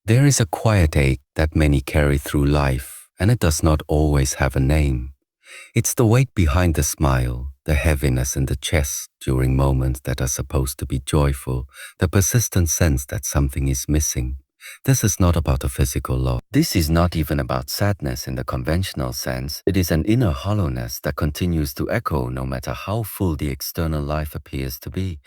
There is a quiet ache that many carry through life, and it does not always have a name. It's the weight behind the smile, the heaviness in the chest during moments that are supposed to be joyful, the persistent sense that something is missing. This is not about a physical loss. This is not even about sadness in the conventional sense. It is an inner hollowness that continues to echo no matter how full the external life appears to be.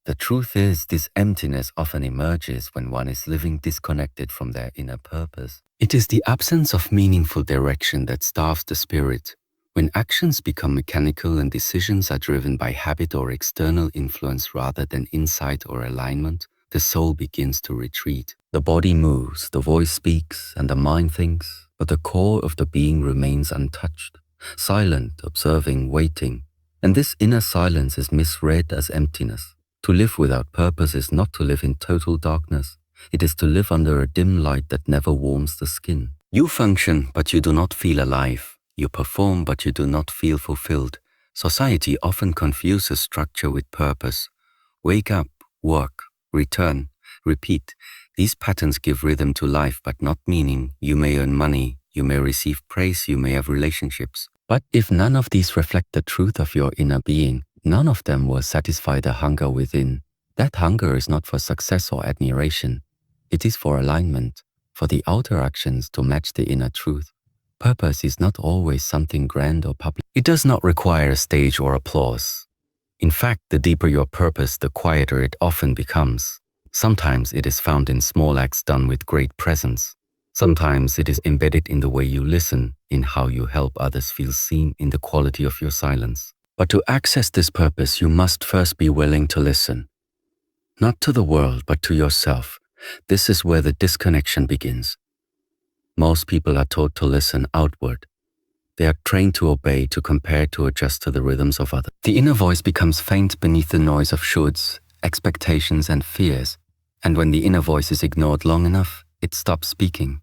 The truth is, this emptiness often emerges when one is living disconnected from their inner purpose. It is the absence of meaningful direction that starves the spirit. When actions become mechanical and decisions are driven by habit or external influence rather than insight or alignment, the soul begins to retreat. The body moves, the voice speaks, and the mind thinks, but the core of the being remains untouched, silent, observing, waiting. And this inner silence is misread as emptiness. To live without purpose is not to live in total darkness. It is to live under a dim light that never warms the skin. You function, but you do not feel alive. You perform, but you do not feel fulfilled. Society often confuses structure with purpose. Wake up, work, return, repeat. These patterns give rhythm to life, but not meaning. You may earn money, you may receive praise, you may have relationships. But if none of these reflect the truth of your inner being, none of them will satisfy the hunger within. That hunger is not for success or admiration. It is for alignment, for the outer actions to match the inner truth. Purpose is not always something grand or public. It does not require a stage or applause. In fact, the deeper your purpose, the quieter it often becomes. Sometimes it is found in small acts done with great presence. Sometimes it is embedded in the way you listen, in how you help others feel seen, in the quality of your silence. But to access this purpose, you must first be willing to listen. Not to the world, but to yourself. This is where the disconnection begins. Most people are taught to listen outward. They are trained to obey, to compare, to adjust to the rhythms of others. The inner voice becomes faint beneath the noise of shoulds, expectations, and fears. And when the inner voice is ignored long enough, it stops speaking.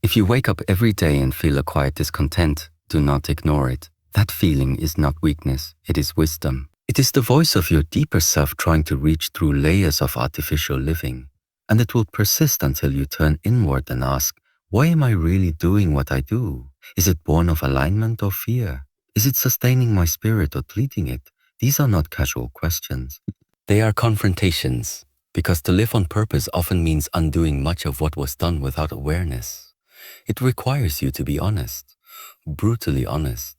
If you wake up every day and feel a quiet discontent, do not ignore it. That feeling is not weakness, it is wisdom. It is the voice of your deeper self trying to reach through layers of artificial living. And it will persist until you turn inward and ask, why am I really doing what I do? Is it born of alignment or fear? Is it sustaining my spirit or depleting it? These are not casual questions. They are confrontations, because to live on purpose often means undoing much of what was done without awareness. It requires you to be honest, brutally honest.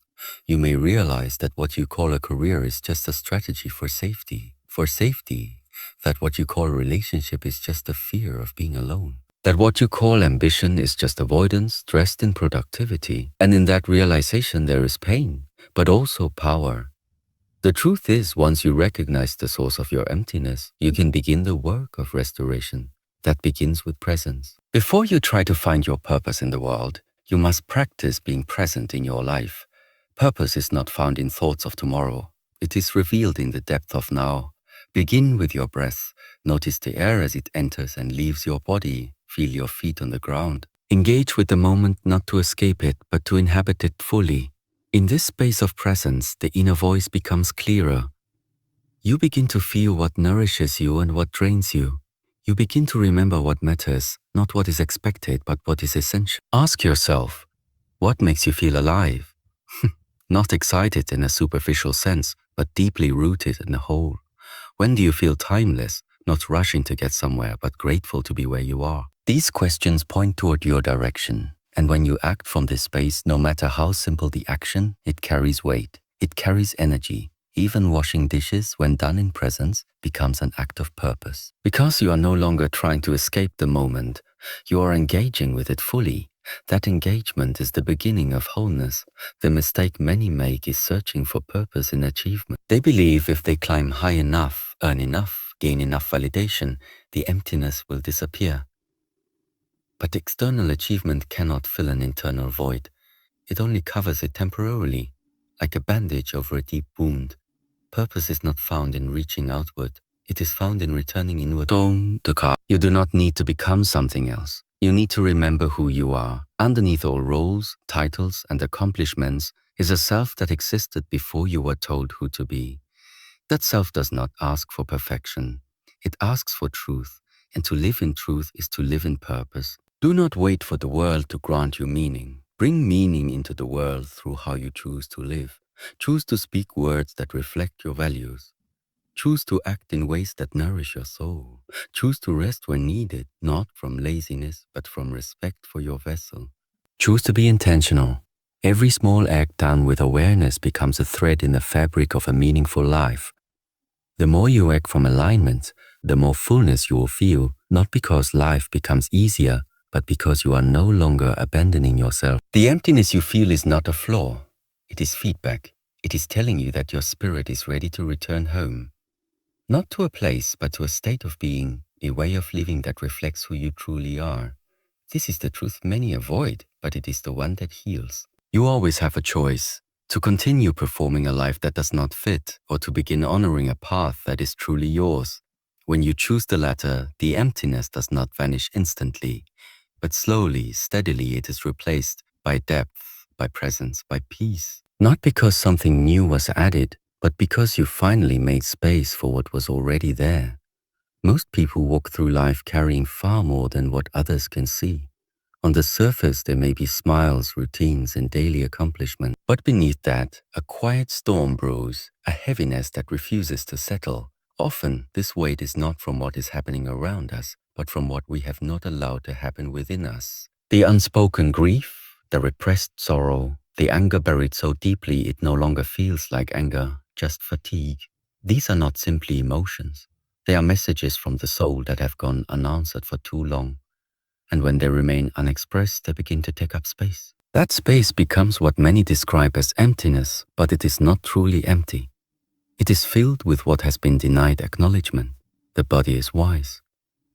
You may realize that what you call a career is just a strategy for safety. That what you call a relationship is just a fear of being alone. That what you call ambition is just avoidance dressed in productivity. And in that realization there is pain, but also power. The truth is, once you recognize the source of your emptiness, you can begin the work of restoration. That begins with presence. Before you try to find your purpose in the world, you must practice being present in your life. Purpose is not found in thoughts of tomorrow. It is revealed in the depth of now. Begin with your breath. Notice the air as it enters and leaves your body. Feel your feet on the ground. Engage with the moment not to escape it, but to inhabit it fully. In this space of presence, the inner voice becomes clearer. You begin to feel what nourishes you and what drains you. You begin to remember what matters, not what is expected, but what is essential. Ask yourself, what makes you feel alive? Not excited in a superficial sense, but deeply rooted in the whole. When do you feel timeless, not rushing to get somewhere, but grateful to be where you are? These questions point toward your direction. And when you act from this space, no matter how simple the action, it carries weight. It carries energy. Even washing dishes, when done in presence, becomes an act of purpose. Because you are no longer trying to escape the moment, you are engaging with it fully. That engagement is the beginning of wholeness. The mistake many make is searching for purpose in achievement. They believe if they climb high enough, earn enough, gain enough validation, the emptiness will disappear. But external achievement cannot fill an internal void. It only covers it temporarily, like a bandage over a deep wound. Purpose is not found in reaching outward. It is found in returning inward. You do not need to become something else. You need to remember who you are. Underneath all roles, titles, and accomplishments is a self that existed before you were told who to be. That self does not ask for perfection. It asks for truth. and to live in truth is to live in purpose. Do not wait for the world to grant you meaning. Bring meaning into the world through how you choose to live. Choose to speak words that reflect your values. Choose to act in ways that nourish your soul. Choose to rest when needed, not from laziness, but from respect for your vessel. Choose to be intentional. Every small act done with awareness becomes a thread in the fabric of a meaningful life. The more you act from alignment, the more fullness you will feel, not because life becomes easier, but because you are no longer abandoning yourself. The emptiness you feel is not a flaw. It is feedback. It is telling you that your spirit is ready to return home. Not to a place, but to a state of being, a way of living that reflects who you truly are. This is the truth many avoid, but it is the one that heals. You always have a choice. To continue performing a life that does not fit, or to begin honoring a path that is truly yours. When you choose the latter, the emptiness does not vanish instantly, but slowly, steadily it is replaced by depth, by presence, by peace. Not because something new was added, but because you finally made space for what was already there. Most people walk through life carrying far more than what others can see. On the surface, there may be smiles, routines, and daily accomplishments, but beneath that, a quiet storm brews, a heaviness that refuses to settle. Often, this weight is not from what is happening around us, but from what we have not allowed to happen within us. The unspoken grief, the repressed sorrow, the anger buried so deeply it no longer feels like anger, just fatigue. These are not simply emotions. They are messages from the soul that have gone unanswered for too long. And when they remain unexpressed, they begin to take up space. That space becomes what many describe as emptiness, but it is not truly empty. It is filled with what has been denied acknowledgement. The body is wise.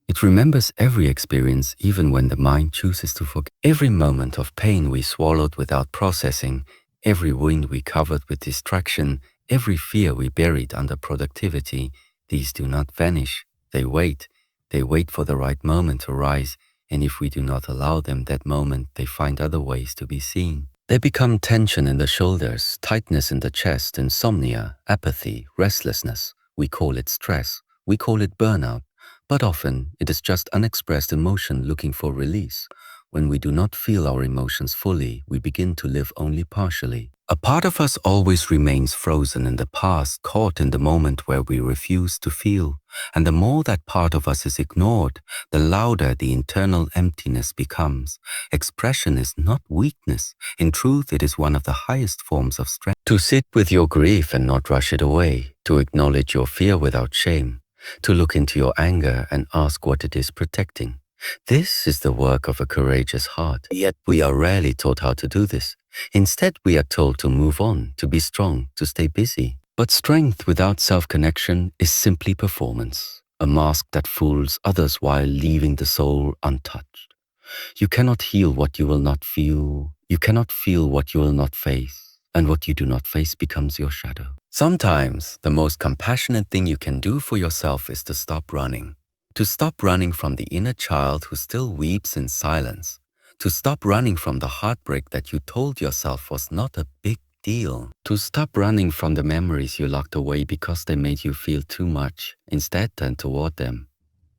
It remembers every experience even when the mind chooses to forget. Every moment of pain we swallowed without processing, every wound we covered with distraction, every fear we buried under productivity, these do not vanish. They wait. They wait for the right moment to rise, and if we do not allow them that moment, they find other ways to be seen. They become tension in the shoulders, tightness in the chest, insomnia, apathy, restlessness. We call it stress. We call it burnout. But often, it is just unexpressed emotion looking for release. When we do not feel our emotions fully, we begin to live only partially. A part of us always remains frozen in the past, caught in the moment where we refuse to feel. And the more that part of us is ignored, the louder the internal emptiness becomes. Expression is not weakness. In truth, it is one of the highest forms of strength. To sit with your grief and not rush it away, to acknowledge your fear without shame, to look into your anger and ask what it is protecting. This is the work of a courageous heart, yet we are rarely taught how to do this. Instead, we are told to move on, to be strong, to stay busy. But strength without self-connection is simply performance, a mask that fools others while leaving the soul untouched. You cannot heal what you will not feel. You cannot feel what you will not face. And what you do not face becomes your shadow. Sometimes, the most compassionate thing you can do for yourself is to stop running. To stop running from the inner child who still weeps in silence. To stop running from the heartbreak that you told yourself was not a big deal. To stop running from the memories you locked away because they made you feel too much. Instead, turn toward them.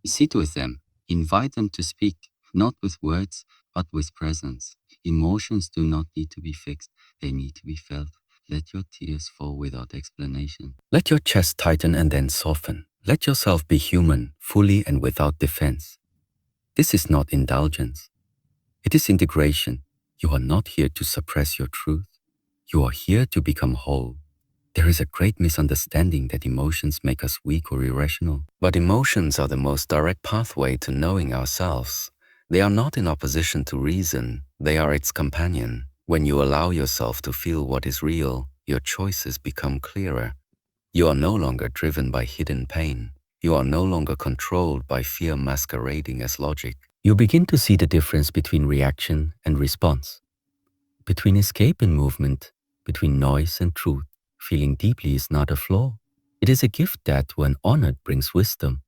Sit with them. Invite them to speak, not with words, but with presence. Emotions do not need to be fixed. They need to be felt. Let your tears fall without explanation. Let your chest tighten and then soften. Let yourself be human, fully and without defense. This is not indulgence. It is integration. You are not here to suppress your truth. You are here to become whole. There is a great misunderstanding that emotions make us weak or irrational. But emotions are the most direct pathway to knowing ourselves. They are not in opposition to reason. They are its companion. When you allow yourself to feel what is real, your choices become clearer. You are no longer driven by hidden pain. You are no longer controlled by fear masquerading as logic. You begin to see the difference between reaction and response, between escape and movement, between noise and truth. Feeling deeply is not a flaw. It is a gift that, when honored, brings wisdom.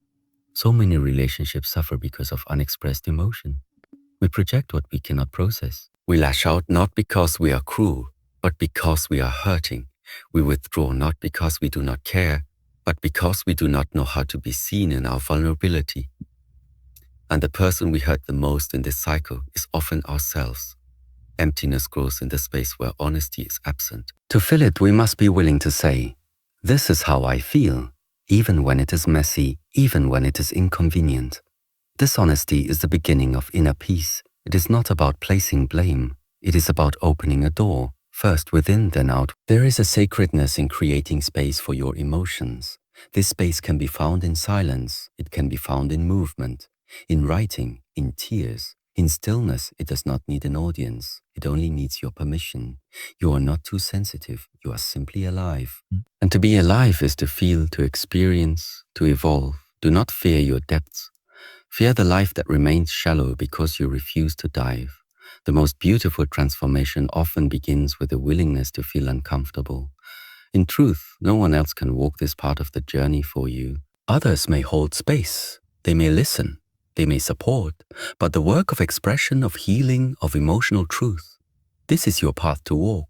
So many relationships suffer because of unexpressed emotion. We project what we cannot process. We lash out not because we are cruel, but because we are hurting. We withdraw not because we do not care, but because we do not know how to be seen in our vulnerability. And the person we hurt the most in this cycle is often ourselves. Emptiness grows in the space where honesty is absent. To fill it, we must be willing to say, "This is how I feel," even when it is messy, even when it is inconvenient. This honesty is the beginning of inner peace. It is not about placing blame. It is about opening a door, first within, then out. There is a sacredness in creating space for your emotions. This space can be found in silence. It can be found in movement, in writing, in tears. In stillness, it does not need an audience. It only needs your permission. You are not too sensitive. You are simply alive. And to be alive is to feel, to experience, to evolve. Do not fear your depths. Fear the life that remains shallow because you refuse to dive. The most beautiful transformation often begins with a willingness to feel uncomfortable. In truth, no one else can walk this part of the journey for you. Others may hold space. They may listen. They may support. But the work of expression, of healing, of emotional truth, this is your path to walk.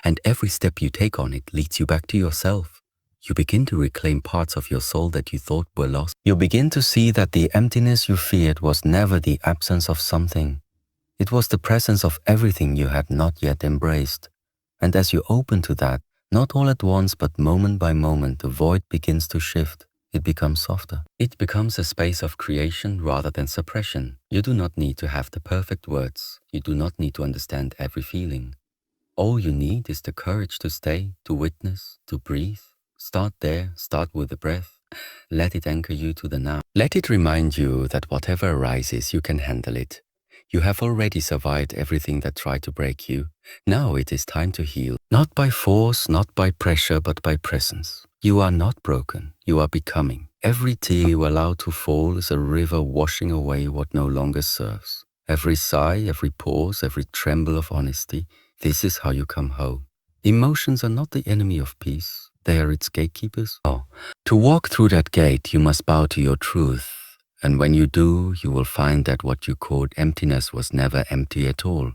And every step you take on it leads you back to yourself. You begin to reclaim parts of your soul that you thought were lost. You begin to see that the emptiness you feared was never the absence of something. It was the presence of everything you had not yet embraced. And as you open to that, not all at once but moment by moment, the void begins to shift. It becomes softer. It becomes a space of creation rather than suppression. You do not need to have the perfect words. You do not need to understand every feeling. All you need is the courage to stay, to witness, to breathe. Start there, start with the breath. Let it anchor you to the now. Let it remind you that whatever arises, you can handle it. You have already survived everything that tried to break you. Now it is time to heal. Not by force, not by pressure, but by presence. You are not broken. You are becoming. Every tear you allow to fall is a river washing away what no longer serves. Every sigh, every pause, every tremble of honesty, this is how you come home. Emotions are not the enemy of peace. They are its gatekeepers. Oh, to walk through that gate, you must bow to your truth. And when you do, you will find that what you called emptiness was never empty at all.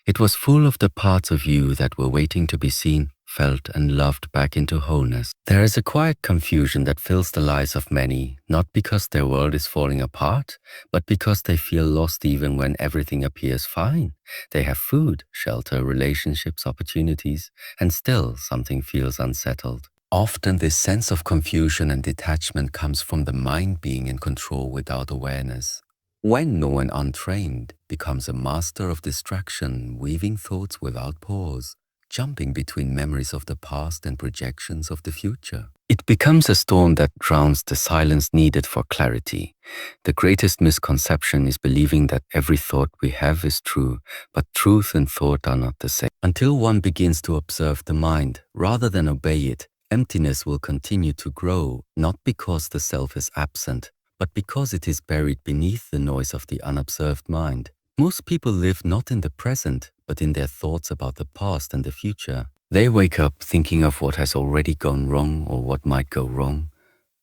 It was full of the parts of you that were waiting to be seen, felt, and loved back into wholeness. There is a quiet confusion that fills the lives of many, not because their world is falling apart, but because they feel lost even when everything appears fine. They have food, shelter, relationships, opportunities, and still something feels unsettled. Often this sense of confusion and detachment comes from the mind being in control without awareness. When no one untrained becomes a master of distraction, weaving thoughts without pause, jumping between memories of the past and projections of the future, it becomes a storm that drowns the silence needed for clarity. The greatest misconception is believing that every thought we have is true, but truth and thought are not the same. Until one begins to observe the mind rather than obey it, emptiness will continue to grow, not because the self is absent, but because it is buried beneath the noise of the unobserved mind. Most people live not in the present, but in their thoughts about the past and the future. They wake up thinking of what has already gone wrong or what might go wrong.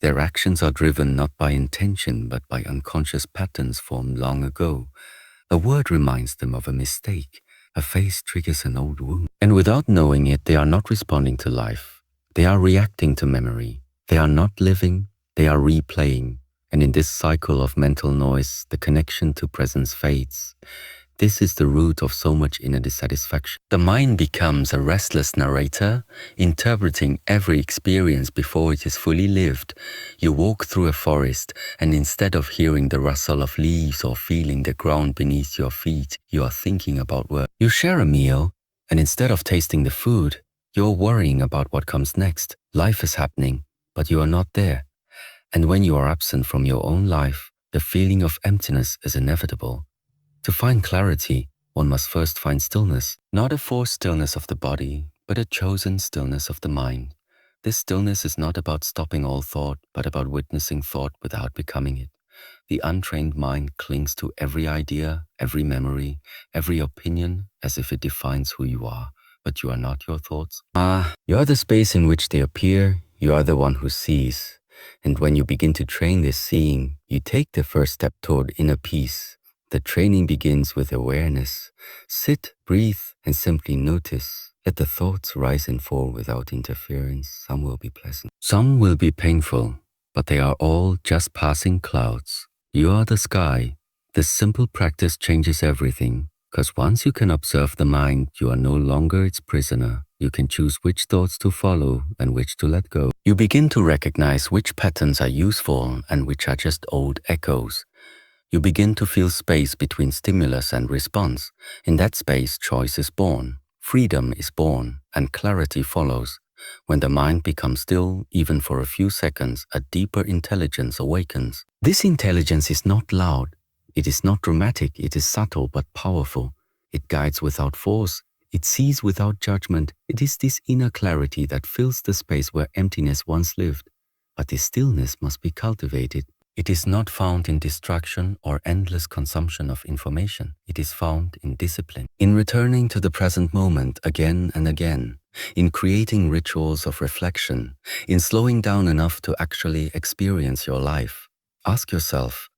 Their actions are driven not by intention, but by unconscious patterns formed long ago. A word reminds them of a mistake. A face triggers an old wound. And without knowing it, they are not responding to life. They are reacting to memory. They are not living, they are replaying. And in this cycle of mental noise, the connection to presence fades. This is the root of so much inner dissatisfaction. The mind becomes a restless narrator, interpreting every experience before it is fully lived. You walk through a forest, and instead of hearing the rustle of leaves or feeling the ground beneath your feet, you are thinking about work. You share a meal, and instead of tasting the food, you're worrying about what comes next. Life is happening, but you are not there. And when you are absent from your own life, the feeling of emptiness is inevitable. To find clarity, one must first find stillness, not a forced stillness of the body, but a chosen stillness of the mind. This stillness is not about stopping all thought, but about witnessing thought without becoming it. The untrained mind clings to every idea, every memory, every opinion as if it defines who you are, but you are not your thoughts. You are the space in which they appear, you are the one who sees. And when you begin to train this seeing, you take the first step toward inner peace. The training begins with awareness. Sit, breathe, and simply notice. Let the thoughts rise and fall without interference. Some will be pleasant. Some will be painful, but they are all just passing clouds. You are the sky, This simple practice changes everything, because once you can observe the mind, you are no longer its prisoner. You can choose which thoughts to follow and which to let go. You begin to recognize which patterns are useful and which are just old echoes. You begin to feel space between stimulus and response. In that space, choice is born, freedom is born, and clarity follows. When the mind becomes still, even for a few seconds, a deeper intelligence awakens. This intelligence is not loud. It is not dramatic. It is subtle but powerful. It guides without force. It sees without judgment. It is this inner clarity that fills the space where emptiness once lived. But this stillness must be cultivated. It is not found in distraction or endless consumption of information. It is found in discipline, in returning to the present moment again and again, in creating rituals of reflection, in slowing down enough to actually experience your life. Ask yourself,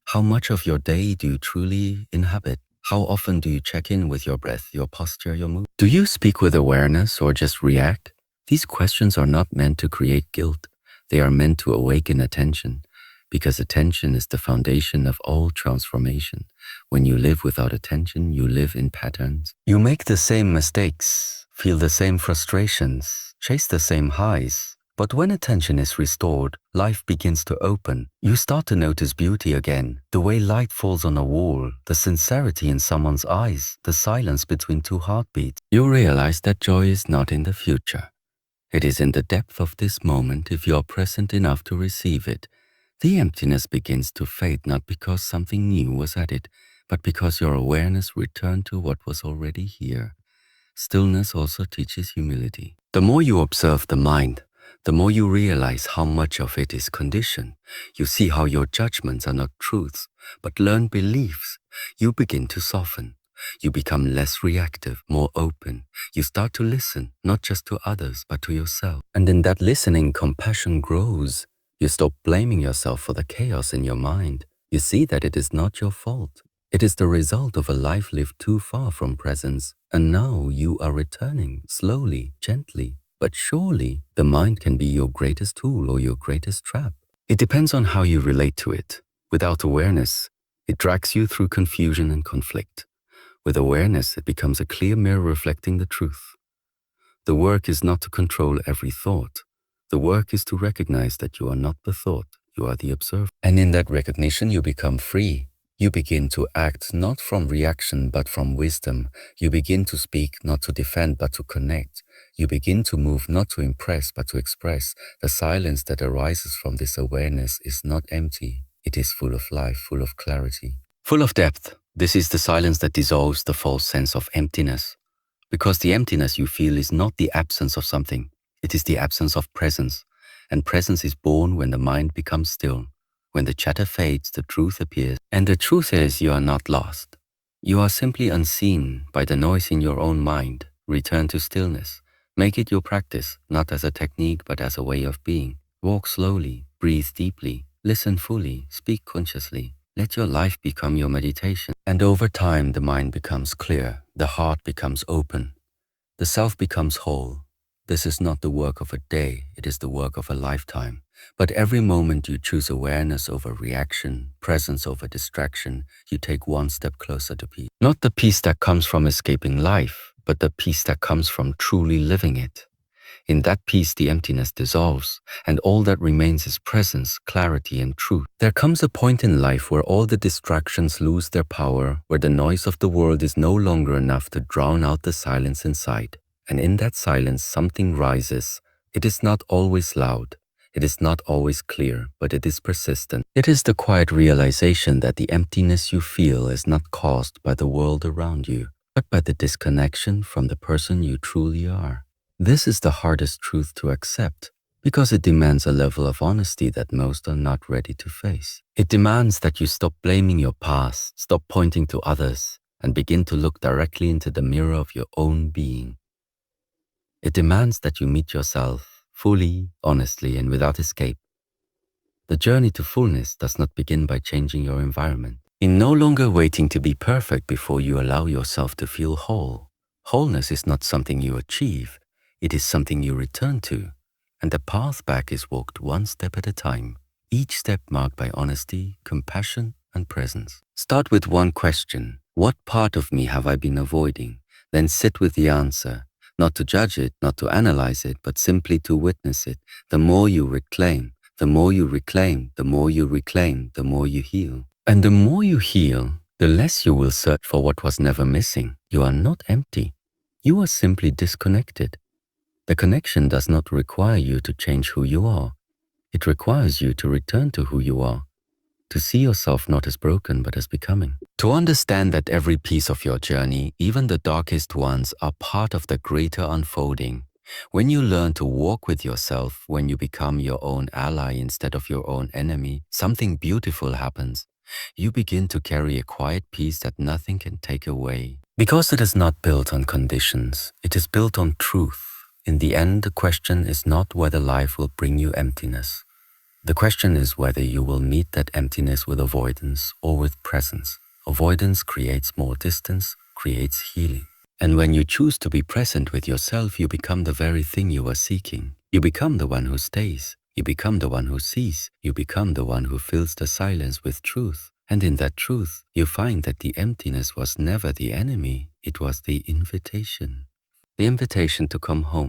how much of your day do you truly inhabit? How often do you check in with your breath, your posture, your mood? Do you speak with awareness or just react? These questions are not meant to create guilt. They are meant to awaken attention, because attention is the foundation of all transformation. When you live without attention, you live in patterns. You make the same mistakes, feel the same frustrations, chase the same highs. But when attention is restored, life begins to open. You start to notice beauty again, the way light falls on a wall, the sincerity in someone's eyes, the silence between two heartbeats. You realize that joy is not in the future. It is in the depth of this moment if you are present enough to receive it. The emptiness begins to fade not because something new was added, but because your awareness returned to what was already here. Stillness also teaches humility. The more you observe the mind, the more you realize how much of it is conditioned. You see how your judgments are not truths, but learned beliefs. You begin to soften. You become less reactive, more open. You start to listen, not just to others, but to yourself. And in that listening, compassion grows. You stop blaming yourself for the chaos in your mind. You see that it is not your fault. It is the result of a life lived too far from presence. And now you are returning, slowly, gently, but surely. The mind can be your greatest tool or your greatest trap. It depends on how you relate to it. Without awareness, it drags you through confusion and conflict. With awareness, it becomes a clear mirror reflecting the truth. The work is not to control every thought. The work is to recognize that you are not the thought, you are the observer. And in that recognition, you become free. You begin to act not from reaction, but from wisdom. You begin to speak not to defend, but to connect. You begin to move not to impress, but to express. The silence that arises from this awareness is not empty. It is full of life, full of clarity, full of depth. This is the silence that dissolves the false sense of emptiness. Because the emptiness you feel is not the absence of something. It is the absence of presence. And presence is born when the mind becomes still. When the chatter fades, the truth appears. And the truth is you are not lost. You are simply unseen by the noise in your own mind. Return to stillness. Make it your practice, not as a technique, but as a way of being. Walk slowly, breathe deeply, listen fully, speak consciously. Let your life become your meditation. And over time, the mind becomes clear, the heart becomes open, the self becomes whole. This is not the work of a day, it is the work of a lifetime. But every moment you choose awareness over reaction, presence over distraction, you take one step closer to peace. Not the peace that comes from escaping life, but the peace that comes from truly living it. In that peace, the emptiness dissolves, and all that remains is presence, clarity, and truth. There comes a point in life where all the distractions lose their power, where the noise of the world is no longer enough to drown out the silence inside. And in that silence, something rises. It is not always loud. It is not always clear, but it is persistent. It is the quiet realization that the emptiness you feel is not caused by the world around you, but by the disconnection from the person you truly are. This is the hardest truth to accept because it demands a level of honesty that most are not ready to face. It demands that you stop blaming your past, stop pointing to others, and begin to look directly into the mirror of your own being. It demands that you meet yourself fully, honestly, and without escape. The journey to fullness does not begin by changing your environment. In no longer waiting to be perfect before you allow yourself to feel whole. Wholeness is not something you achieve. It is something you return to, and the path back is walked one step at a time, each step marked by honesty, compassion, and presence. Start with one question. What part of me have I been avoiding? Then sit with the answer, not to judge it, not to analyze it, but simply to witness it. The more you reclaim, the more you reclaim, the more you reclaim, the more you heal. And the more you heal, the less you will search for what was never missing. You are not empty. You are simply disconnected. The connection does not require you to change who you are. It requires you to return to who you are, to see yourself not as broken but as becoming. To understand that every piece of your journey, even the darkest ones, are part of the greater unfolding. When you learn to walk with yourself, when you become your own ally instead of your own enemy, something beautiful happens. You begin to carry a quiet peace that nothing can take away. Because it is not built on conditions, it is built on truth. In the end, the question is not whether life will bring you emptiness. The question is whether you will meet that emptiness with avoidance or with presence. Avoidance creates more distance, creates healing. And when you choose to be present with yourself, you become the very thing you are seeking. You become the one who stays. You become the one who sees. You become the one who fills the silence with truth. And in that truth, you find that the emptiness was never the enemy. It was the invitation. The invitation to come home.